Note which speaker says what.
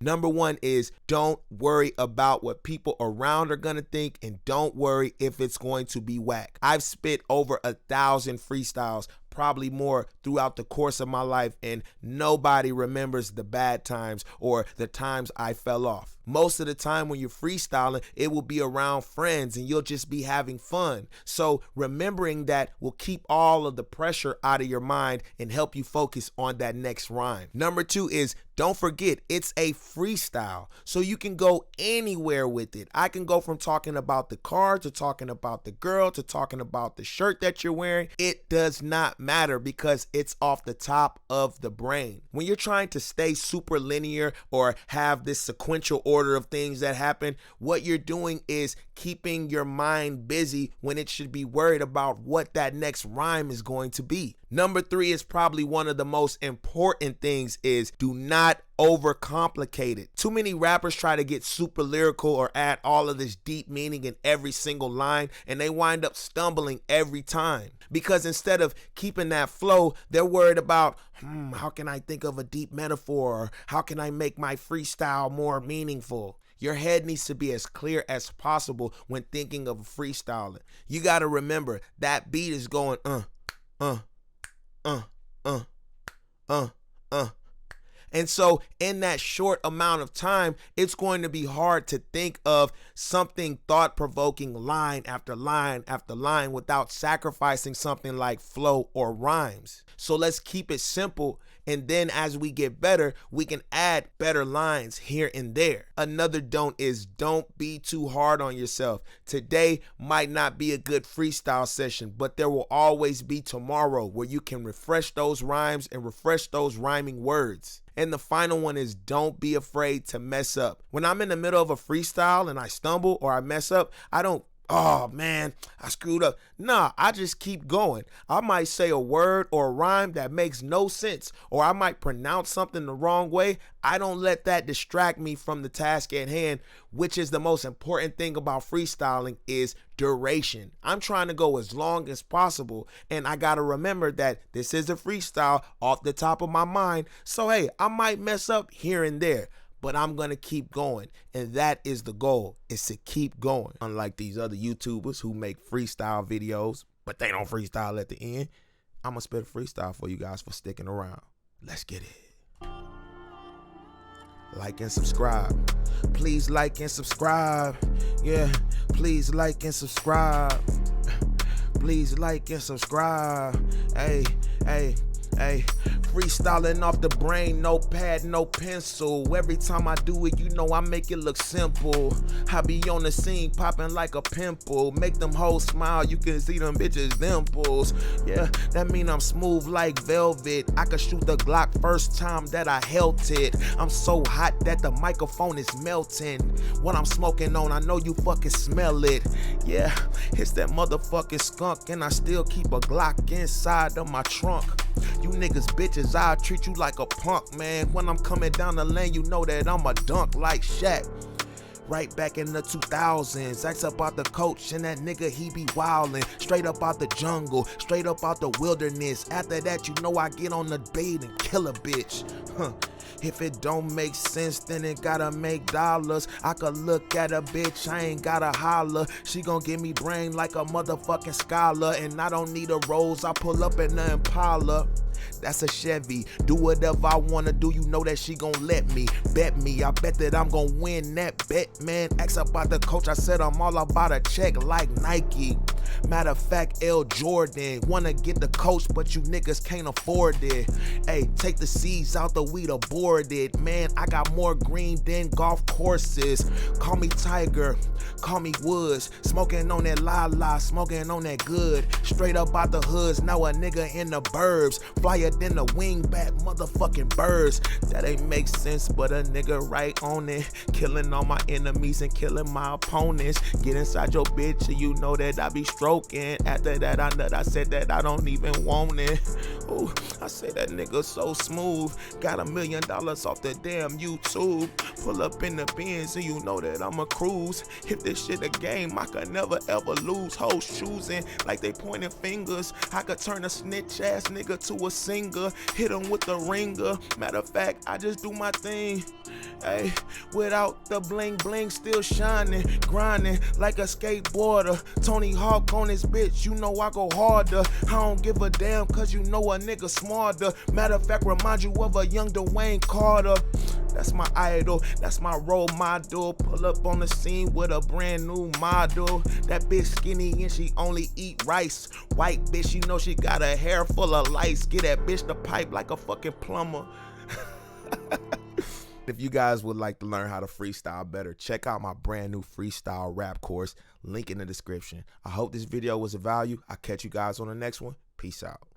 Speaker 1: Number one is don't worry about what people around are gonna think, and don't worry if it's going to be whack. I've spit over 1,000 freestyles, probably more throughout the course of my life, and nobody remembers the bad times or the times I fell off. Most of the time when you're freestyling, it will be around friends and you'll just be having fun. So remembering that will keep all of the pressure out of your mind and help you focus on that next rhyme. Number two is don't forget it's a freestyle, so you can go anywhere with it. I can go from talking about the car to talking about the girl to talking about the shirt that you're wearing. It does not matter because it's off the top of the brain. When you're trying to stay super linear or have this sequential order of things that happen, what you're doing is keeping your mind busy when it should be worried about what that next rhyme is going to be. Number three is probably one of the most important things is do not overcomplicate it. Too many rappers try to get super lyrical or add all of this deep meaning in every single line, and they wind up stumbling every time. Because instead of keeping that flow, they're worried about, how can I think of a deep metaphor? Or how can I make my freestyle more meaningful? Your head needs to be as clear as possible when thinking of freestyling. You got to remember that beat is going And so in that short amount of time, it's going to be hard to think of something thought-provoking line after line after line without sacrificing something like flow or rhymes. So let's keep it simple, and then as we get better, we can add better lines here and there. Another don't is don't be too hard on yourself. Today might not be a good freestyle session, but there will always be tomorrow where you can refresh those rhymes and refresh those rhyming words. And the final one is don't be afraid to mess up. When I'm in the middle of a freestyle and I stumble or I mess up, I don't, oh man, I screwed up. Nah, I just keep going. I might say a word or a rhyme that makes no sense, or I might pronounce something the wrong way. I don't let that distract me from the task at hand, which is the most important thing about freestyling is duration. I'm trying to go as long as possible, and I gotta remember that this is a freestyle off the top of my mind. So hey, I might mess up here and there, but I'm gonna keep going, and that is the goal, is to keep going. Unlike these other YouTubers who make freestyle videos, but they don't freestyle at the end, I'm gonna spit a freestyle for you guys for sticking around. Let's get it. Like and subscribe. Please like and subscribe. Yeah, please like and subscribe. Please like and subscribe. Hey, hey. Hey, freestyling off the brain, no pad, no pencil. Every time I do it, you know I make it look simple. I be on the scene popping like a pimple. Make them hoes smile, you can see them bitches dimples. Yeah, that mean I'm smooth like velvet. I could shoot the Glock first time that I held it. I'm so hot that the microphone is melting. What I'm smoking on, I know you fucking smell it. Yeah, it's that motherfucking skunk, and I still keep a Glock inside of my trunk. You niggas bitches, I'll treat you like a punk, man. When I'm coming down the lane, you know that I'm a dunk like Shaq. Right back in the 2000s, ask about the coach, and that nigga, he be wildin'. Straight up out the jungle, straight up out the wilderness. After that, you know I get on the bait and kill a bitch. If it don't make sense, then it gotta make dollars. I could look at a bitch, I ain't gotta holler. She gon' give me brain like a motherfucking scholar. And I don't need a Rolls, I pull up in the Impala. That's a Chevy, do whatever I wanna do, you know that she gon' let me. Bet me, I bet that I'm gon' win that bet, man. Ask about the coach, I said I'm all about a check like Nike. Matter of fact, L. Jordan wanna get the coach, but you niggas can't afford it. Hey, take the seeds out the weed, aboard it. Man, I got more green than golf courses. Call me Tiger, call me Woods. Smoking on that la-la, smoking on that good. Straight up out the hoods, now a nigga in the burbs. Flyer than the wingback motherfucking birds. That ain't make sense, but a nigga right on it. Killing all my enemies and killing my opponents. Get inside your bitch and you know that I be straight stroking. After that, I said that I don't even want it. Ooh, I say that nigga so smooth. Got $1 million off the damn YouTube. Pull up in the Benz and you know that I'ma cruise. If this shit a game, I could never ever lose. Hoes choosing like they pointing fingers. I could turn a snitch ass nigga to a singer. Hit him with the ringer. Matter of fact, I just do my thing. Hey, without the bling bling, still shining, grinding like a skateboarder. Tony Hawk on his bitch, you know I go harder. I don't give a damn cause you know a nigga smarter. Matter of fact, remind you of a young Dwayne Carter. That's my idol, that's my role model. Pull up on the scene with a brand new model. That bitch skinny and she only eat rice. White bitch, you know she got her hair full of lice. Get that bitch the pipe like a fucking plumber. If you guys would like to learn how to freestyle better, check out my brand new freestyle rap course, link in the description. I hope this video was of value. I'll catch you guys on the next one. Peace out.